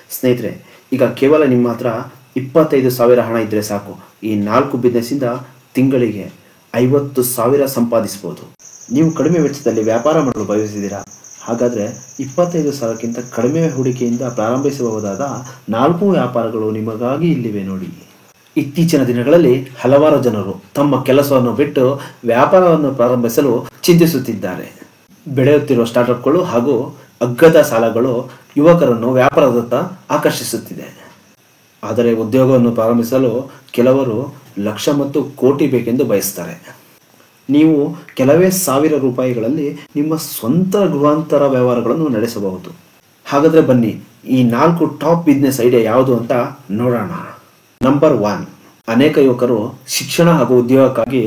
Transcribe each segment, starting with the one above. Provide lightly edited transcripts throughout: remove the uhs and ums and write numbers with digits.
ಸ್ನೇಹಿತರೆ, ಈಗ ಕೇವಲ ನಿಮ್ಮ ಹತ್ರ 25,000 ಹಣ ಇದ್ದರೆ ಸಾಕು. ಈ 4 ಬಿಸ್ನೆಸ್ಸಿಂದ ತಿಂಗಳಿಗೆ 50,000 ಸಂಪಾದಿಸ್ಬೋದು. ನೀವು ಕಡಿಮೆ ವೆಚ್ಚದಲ್ಲಿ ವ್ಯಾಪಾರ ಮಾಡಲು ಬಯಸಿದ್ದೀರಾ? ಹಾಗಾದರೆ 25,000ಕ್ಕಿಂತ ಕಡಿಮೆ ಹೂಡಿಕೆಯಿಂದ ಪ್ರಾರಂಭಿಸಬಹುದಾದ 4 ವ್ಯಾಪಾರಗಳು ನಿಮಗಾಗಿ ಇಲ್ಲಿವೆ ನೋಡಿ. ಇತ್ತೀಚಿನ ದಿನಗಳಲ್ಲಿ ಹಲವಾರು ಜನರು ತಮ್ಮ ಕೆಲಸವನ್ನು ಬಿಟ್ಟು ವ್ಯಾಪಾರವನ್ನು ಪ್ರಾರಂಭಿಸಲು ಚಿಂತಿಸುತ್ತಿದ್ದಾರೆ. ಬೆಳೆಯುತ್ತಿರುವ ಸ್ಟಾರ್ಟ್ಅಪ್ಗಳು ಹಾಗೂ ಅಗ್ಗದ ಸಾಲಗಳು ಯುವಕರನ್ನು ವ್ಯಾಪಾರದತ್ತ ಆಕರ್ಷಿಸುತ್ತಿದೆ. ಆದರೆ ಉದ್ಯೋಗವನ್ನು ಪ್ರಾರಂಭಿಸಲು ಕೆಲವರು ಲಕ್ಷ ಮತ್ತು ಕೋಟಿ ಬೇಕೆಂದು ಬಯಸ್ತಾರೆ. ನೀವು ಕೆಲವೇ ಸಾವಿರ ರೂಪಾಯಿಗಳಲ್ಲಿ ನಿಮ್ಮ ಸ್ವಂತ ಗೃಹಾಂತರ ವ್ಯವಹಾರಗಳನ್ನು ನಡೆಸಬಹುದು. ಹಾಗಾದರೆ ಬನ್ನಿ, ಈ 4 ಟಾಪ್ ಬಿಸ್ನೆಸ್ ಐಡಿಯಾ ಯಾವುದು ಅಂತ ನೋಡೋಣ. ನಂಬರ್ 1, ಅನೇಕ ಯುವಕರು ಶಿಕ್ಷಣ ಹಾಗೂ ಉದ್ಯೋಗಕ್ಕಾಗಿ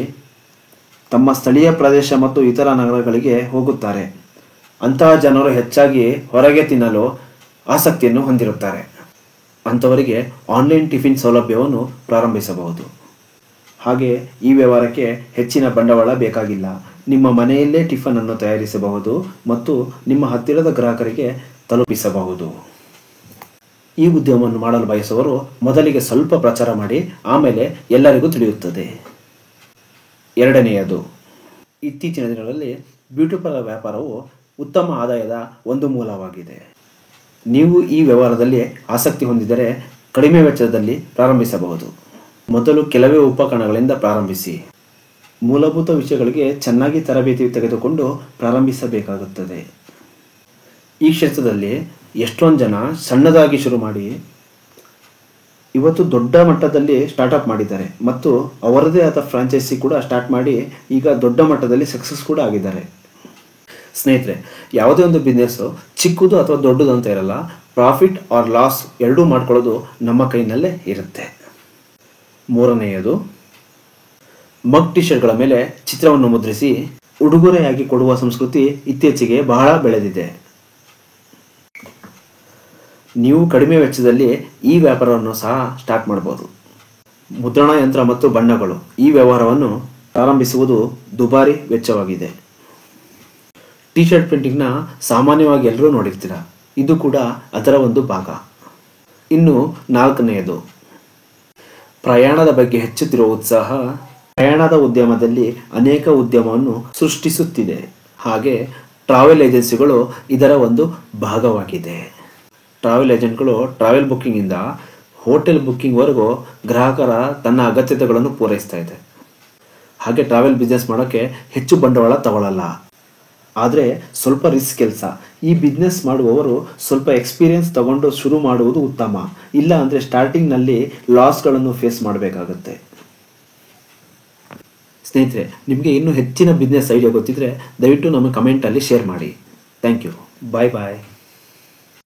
ತಮ್ಮ ಸ್ಥಳೀಯ ಪ್ರದೇಶ ಮತ್ತು ಇತರ ನಗರಗಳಿಗೆ ಹೋಗುತ್ತಾರೆ. ಅಂತಹ ಜನರು ಹೆಚ್ಚಾಗಿ ಹೊರಗೆ ತಿನ್ನಲು ಆಸಕ್ತಿಯನ್ನು ಹೊಂದಿರುತ್ತಾರೆ. ಅಂಥವರಿಗೆ ಆನ್ಲೈನ್ ಟಿಫಿನ್ ಸೌಲಭ್ಯವನ್ನು ಪ್ರಾರಂಭಿಸಬಹುದು. ಹಾಗೆ ಈ ವ್ಯವಹಾರಕ್ಕೆ ಹೆಚ್ಚಿನ ಬಂಡವಾಳ ಬೇಕಾಗಿಲ್ಲ. ನಿಮ್ಮ ಮನೆಯಲ್ಲೇ ಟಿಫನ್ ಅನ್ನು ತಯಾರಿಸಬಹುದು ಮತ್ತು ನಿಮ್ಮ ಹತ್ತಿರದ ಗ್ರಾಹಕರಿಗೆ ತಲುಪಿಸಬಹುದು. ಈ ಉದ್ಯಮವನ್ನು ಮಾಡಲು ಬಯಸುವವರು ಮೊದಲಿಗೆ ಸ್ವಲ್ಪ ಪ್ರಚಾರ ಮಾಡಿ, ಆಮೇಲೆ ಎಲ್ಲರಿಗೂ ತಿಳಿಯುತ್ತದೆ. ಎರಡನೆಯದು, ಇತ್ತೀಚಿನ ದಿನಗಳಲ್ಲಿ ಬ್ಯೂಟಿ ಪಾರ್ಲರ್ ವ್ಯಾಪಾರವು ಉತ್ತಮ ಆದಾಯದ ಒಂದು ಮೂಲವಾಗಿದೆ. ನೀವು ಈ ವ್ಯವಹಾರದಲ್ಲಿ ಆಸಕ್ತಿ ಹೊಂದಿದರೆ ಕಡಿಮೆ ವೆಚ್ಚದಲ್ಲಿ ಪ್ರಾರಂಭಿಸಬಹುದು. ಮೊದಲು ಕೆಲವೇ ಉಪಕರಣಗಳಿಂದ ಪ್ರಾರಂಭಿಸಿ. ಮೂಲಭೂತ ವಿಷಯಗಳಿಗೆ ಚೆನ್ನಾಗಿ ತರಬೇತಿ ತೆಗೆದುಕೊಂಡು ಪ್ರಾರಂಭಿಸಬೇಕಾಗುತ್ತದೆ. ಈ ಕ್ಷೇತ್ರದಲ್ಲಿ ಎಷ್ಟೊಂದು ಜನ ಸಣ್ಣದಾಗಿ ಶುರು ಮಾಡಿ ಇವತ್ತು ದೊಡ್ಡ ಮಟ್ಟದಲ್ಲಿ ಸ್ಟಾರ್ಟ್ಅಪ್ ಮಾಡಿದ್ದಾರೆ ಮತ್ತು ಅವರದೇ ಆದ ಫ್ರಾಂಚೈಸಿ ಕೂಡ ಸ್ಟಾರ್ಟ್ ಮಾಡಿ ಈಗ ದೊಡ್ಡ ಮಟ್ಟದಲ್ಲಿ ಸಕ್ಸಸ್ ಕೂಡ ಆಗಿದ್ದಾರೆ. ಸ್ನೇಹಿತರೆ, ಯಾವುದೇ ಒಂದು ಬಿಸ್ನೆಸ್ಸು ಚಿಕ್ಕದು ಅಥವಾ ದೊಡ್ಡದು ಅಂತ ಇರಲ್ಲ. ಪ್ರಾಫಿಟ್ ಆರ್ ಲಾಸ್ ಎರಡೂ ಮಾಡ್ಕೊಳ್ಳೋದು ನಮ್ಮ ಕೈನಲ್ಲೇ ಇರುತ್ತೆ. ಮೂರನೆಯದು, ಮಗ್ ಟಿ ಶರ್ಟ್ಗಳ ಮೇಲೆ ಚಿತ್ರವನ್ನು ಮುದ್ರಿಸಿ ಉಡುಗೊರೆಯಾಗಿ ಕೊಡುವ ಸಂಸ್ಕೃತಿ ಇತ್ತೀಚೆಗೆ ಬಹಳ ಬೆಳೆದಿದೆ. ನೀವು ಕಡಿಮೆ ವೆಚ್ಚದಲ್ಲಿ ಈ ವ್ಯಾಪಾರವನ್ನು ಸಹ ಸ್ಟಾರ್ಟ್ ಮಾಡಬಹುದು. ಮುದ್ರಣ ಯಂತ್ರ ಮತ್ತು ಬಣ್ಣಗಳು ಈ ವ್ಯವಹಾರವನ್ನು ಪ್ರಾರಂಭಿಸುವುದು ದುಬಾರಿ ವೆಚ್ಚವಾಗಿದೆ. ಟಿ ಶರ್ಟ್ ಪ್ರಿಂಟಿಂಗ್ನ ಸಾಮಾನ್ಯವಾಗಿ ಎಲ್ಲರೂ ನೋಡಿರ್ತೀರ. ಇದು ಕೂಡ ಅದರ ಒಂದು ಭಾಗ. ಇನ್ನು ನಾಲ್ಕನೆಯದು, ಪ್ರಯಾಣದ ಬಗ್ಗೆ ಹೆಚ್ಚುತ್ತಿರುವ ಉತ್ಸಾಹ ಪ್ರಯಾಣದ ಉದ್ಯಮದಲ್ಲಿ ಅನೇಕ ಉದ್ಯಮವನ್ನು ಸೃಷ್ಟಿಸುತ್ತಿದೆ. ಹಾಗೆ ಟ್ರಾವೆಲ್ ಏಜೆನ್ಸಿಗಳು ಇದರ ಒಂದು ಭಾಗವಾಗಿದೆ. ಟ್ರಾವೆಲ್ ಏಜೆಂಟ್ಗಳು ಟ್ರಾವೆಲ್ ಬುಕ್ಕಿಂಗಿಂದ ಹೋಟೆಲ್ ಬುಕ್ಕಿಂಗ್ವರೆಗೂ ಗ್ರಾಹಕರ ತನ್ನ ಅಗತ್ಯತೆಗಳನ್ನು ಪೂರೈಸ್ತಾ ಇದೆ. ಹಾಗೆ ಟ್ರಾವೆಲ್ ಬಿಸ್ನೆಸ್ ಮಾಡೋಕ್ಕೆ ಹೆಚ್ಚು ಬಂಡವಾಳ ತಗೊಳ್ಳಲ್ಲ. ಆದರೆ ಸ್ವಲ್ಪ ರಿಸ್ಕ್ ಕೆಲಸ. ಈ ಬಿಸ್ನೆಸ್ ಮಾಡುವವರು ಸ್ವಲ್ಪ ಎಕ್ಸ್ಪೀರಿಯನ್ಸ್ ತಗೊಂಡು ಶುರು ಮಾಡುವುದು ಉತ್ತಮ. ಇಲ್ಲ ಅಂದರೆ ಸ್ಟಾರ್ಟಿಂಗ್ನಲ್ಲಿ ಲಾಸ್ಗಳನ್ನು ಫೇಸ್ ಮಾಡಬೇಕಾಗುತ್ತೆ. ಸ್ನೇಹಿತರೆ, ನಿಮಗೆ ಇನ್ನೂ ಹೆಚ್ಚಿನ ಬಿಸ್ನೆಸ್ ಐಡಿಯಾ ಗೊತ್ತಿದ್ರೆ ದಯವಿಟ್ಟು ನಮ್ಮ ಕಮೆಂಟಲ್ಲಿ ಶೇರ್ ಮಾಡಿ. Thank you. Bye bye.